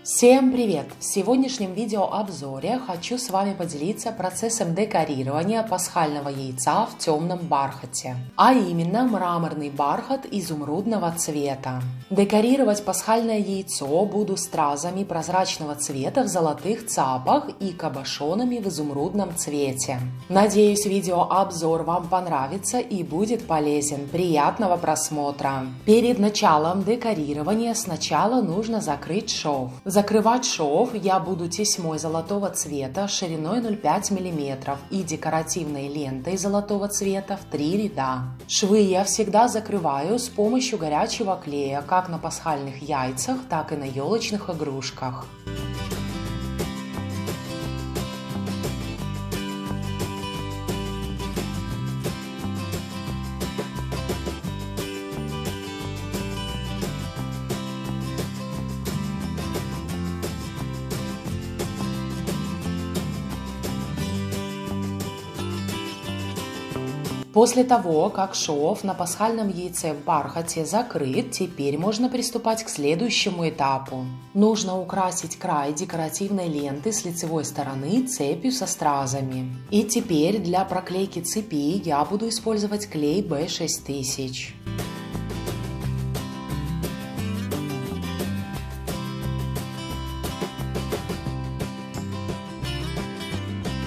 Всем привет! В сегодняшнем видеообзоре хочу с вами поделиться процессом декорирования пасхального яйца в темном бархате, а именно мраморный бархат изумрудного цвета. Декорировать пасхальное яйцо буду стразами прозрачного цвета в золотых цапах и кабошонами в изумрудном цвете. Надеюсь, видеообзор вам понравится и будет полезен. Приятного просмотра! Перед началом декорирования сначала нужно закрыть шов. Закрывать шов я буду тесьмой золотого цвета шириной 0,5 мм и декоративной лентой золотого цвета в 3 ряда. Швы я всегда закрываю с помощью горячего клея, как на пасхальных яйцах, так и на елочных игрушках. После того, как шов на пасхальном яйце в бархате закрыт, теперь можно приступать к следующему этапу. Нужно украсить край декоративной ленты с лицевой стороны цепью со стразами. И теперь для проклейки цепи я буду использовать клей B6000.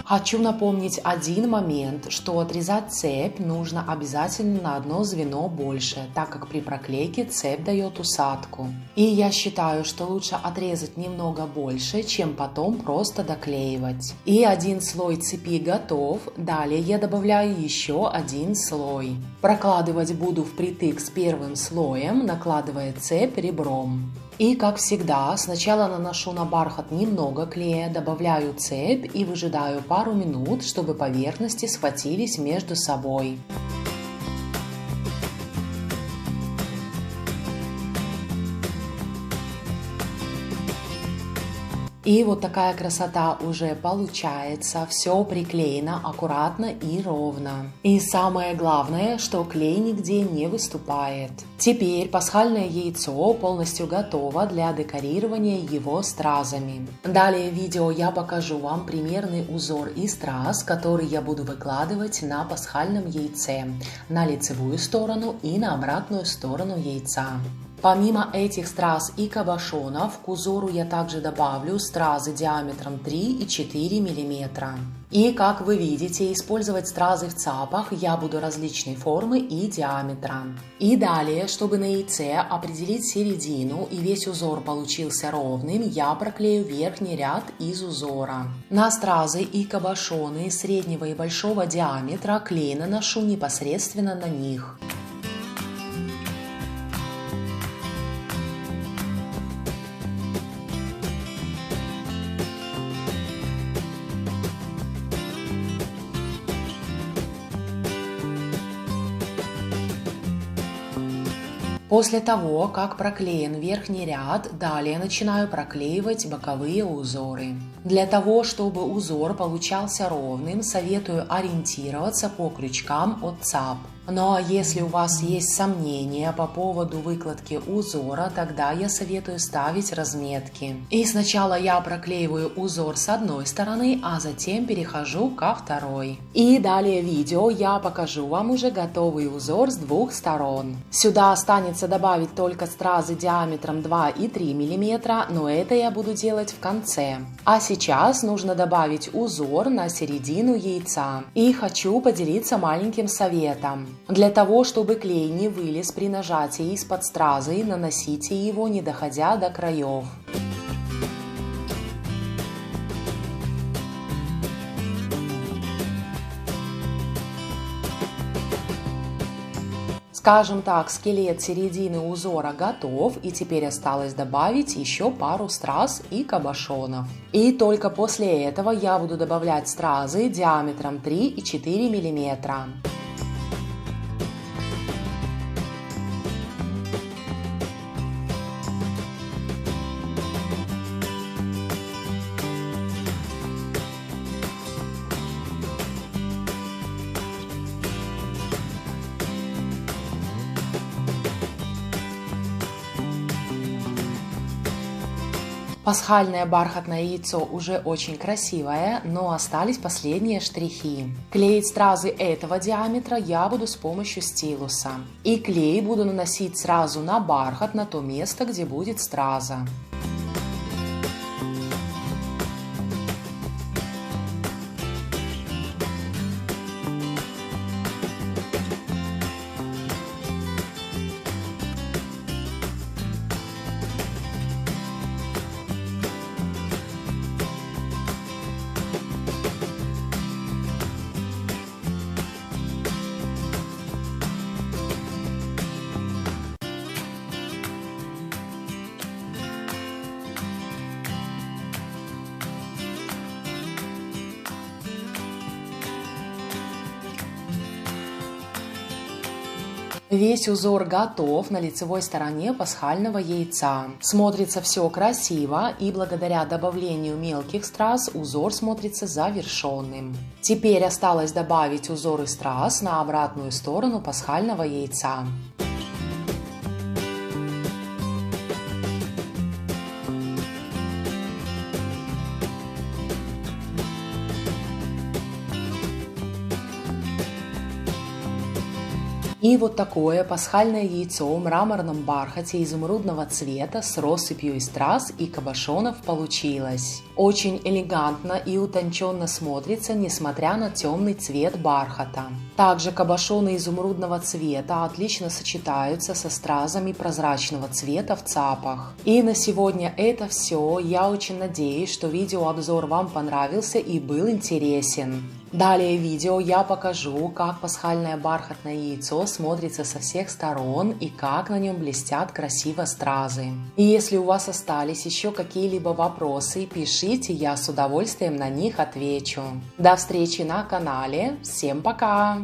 Хочу напомнить один момент, что отрезать цепь нужно обязательно на одно звено больше, так как при проклейке цепь дает усадку. И я считаю, что лучше отрезать немного больше, чем потом просто доклеивать. И один слой цепи готов, далее я добавляю еще один слой. Прокладывать буду впритык с первым слоем, накладывая цепь ребром. И, как всегда, сначала наношу на бархат немного клея, добавляю цепь и выжидаю пару минут, чтобы поверхности схватились между собой. И вот такая красота уже получается, все приклеено аккуратно и ровно. И самое главное, что клей нигде не выступает. Теперь пасхальное яйцо полностью готово для декорирования его стразами. Далее в видео я покажу вам примерный узор из страз, который я буду выкладывать на пасхальном яйце, на лицевую сторону и на обратную сторону яйца. Помимо этих страз и кабошонов, к узору я также добавлю стразы диаметром 3 и 4 мм. И, как вы видите, использовать стразы в цапах я буду различной формы и диаметра. И далее, чтобы на яйце определить середину и весь узор получился ровным, я проклею верхний ряд из узора. На стразы и кабошоны среднего и большого диаметра клей наношу непосредственно на них. После того, как проклеен верхний ряд, далее начинаю проклеивать боковые узоры. Для того, чтобы узор получался ровным, советую ориентироваться по крючкам от цап. Ну а если у вас есть сомнения по поводу выкладки узора, тогда я советую ставить разметки. И сначала я проклеиваю узор с одной стороны, а затем перехожу ко второй. И далее в видео я покажу вам уже готовый узор с двух сторон. Сюда останется добавить только стразы диаметром 2 и 3 мм, но это я буду делать в конце. А сейчас нужно добавить узор на середину яйца. И хочу поделиться маленьким советом. Для того, чтобы клей не вылез при нажатии из-под стразы, наносите его, не доходя до краев. Скажем так, скелет середины узора готов, и теперь осталось добавить еще пару страз и кабошонов. И только после этого я буду добавлять стразы диаметром 3 и 4 мм. Пасхальное бархатное яйцо уже очень красивое, но остались последние штрихи. Клеить стразы этого диаметра я буду с помощью стилуса. И клей буду наносить сразу на бархат, на то место, где будет страза. Весь узор готов на лицевой стороне пасхального яйца. Смотрится все красиво, и благодаря добавлению мелких страз узор смотрится завершенным. Теперь осталось добавить узор из страз на обратную сторону пасхального яйца. И вот такое пасхальное яйцо в мраморном бархате изумрудного цвета с россыпью из страз и кабошонов получилось. Очень элегантно и утонченно смотрится, несмотря на темный цвет бархата. Также кабошоны изумрудного цвета отлично сочетаются со стразами прозрачного цвета в цапах. И на сегодня это все. Я очень надеюсь, что видеообзор вам понравился и был интересен. Далее в видео я покажу, как пасхальное бархатное яйцо смотрится со всех сторон и как на нем блестят красиво стразы. И если у вас остались еще какие-либо вопросы, пишите, я с удовольствием на них отвечу. До встречи на канале. Всем пока!